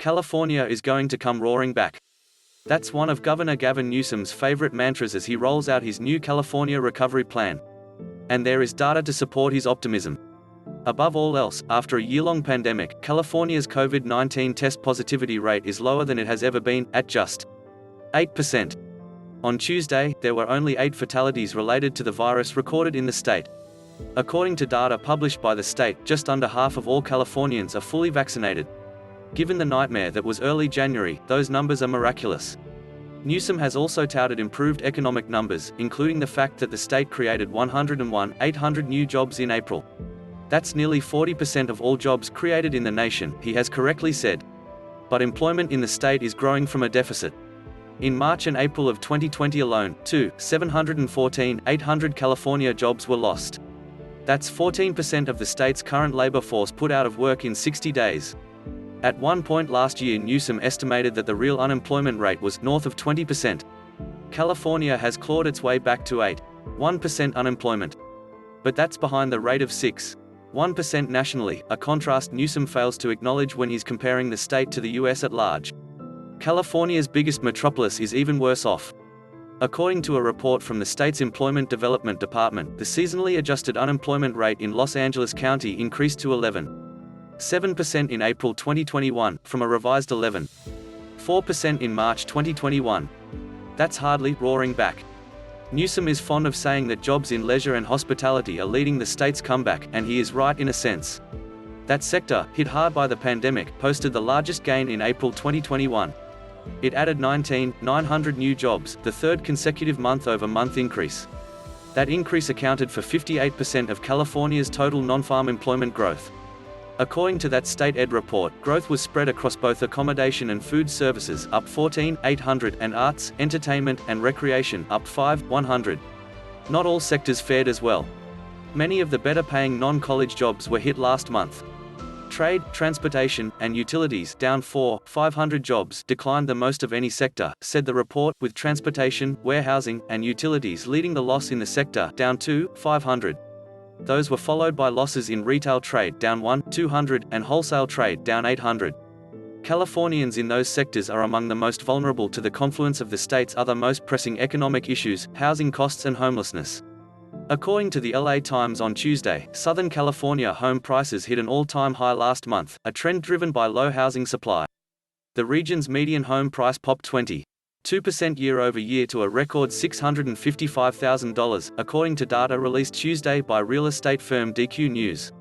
California is going to come roaring back. That's one of Governor Gavin Newsom's favorite mantras as he rolls out his new California recovery plan. And there is data to support his optimism. Above all else, after a year-long pandemic, California's COVID-19 test positivity rate is lower than it has ever been, at just 8%. On Tuesday, there were only 8 fatalities related to the virus recorded in the state. According to data published by the state, just under half of all Californians are fully vaccinated. Given the nightmare that was early January, those numbers are miraculous. Newsom has also touted improved economic numbers, including the fact that the state created 101,800 new jobs in April. That's nearly 40% of all jobs created in the nation, he has correctly said. But employment in the state is growing from a deficit. In March and April of 2020 alone, 714,800 California jobs were lost. That's 14% of the state's current labor force put out of work in 60 days. At one point last year, Newsom estimated that the real unemployment rate was north of 20%. California has clawed its way back to 8.1% unemployment. But that's behind the rate of 6.1% nationally, a contrast Newsom fails to acknowledge when he's comparing the state to the US at large. California's biggest metropolis is even worse off. According to a report from the state's Employment Development Department, the seasonally adjusted unemployment rate in Los Angeles County increased to 11.7% in April 2021, from a revised 11.4% in March 2021. That's hardly roaring back. Newsom is fond of saying that jobs in leisure and hospitality are leading the state's comeback, and he is right in a sense. That sector, hit hard by the pandemic, posted the largest gain in April 2021. It added 19,900 new jobs, the third consecutive month-over-month increase. That increase accounted for 58% of California's total non-farm employment growth. According to that state ed report, growth was spread across both accommodation and food services, up 14,800, and arts, entertainment, and recreation, up 5,100. Not all sectors fared as well. Many of the better-paying non-college jobs were hit last month. Trade, transportation, and utilities, down 4,500 jobs, declined the most of any sector, said the report, with transportation, warehousing, and utilities leading the loss in the sector, down 2,500. Those were followed by losses in retail trade, down 1,200, and wholesale trade, down 800. Californians in those sectors are among the most vulnerable to the confluence of the state's other most pressing economic issues, housing costs and homelessness. According to the LA Times on Tuesday, Southern California home prices hit an all-time high last month, a trend driven by low housing supply. The region's median home price popped 22% year-over-year to a record $655,000, according to data released Tuesday by real estate firm DQNews.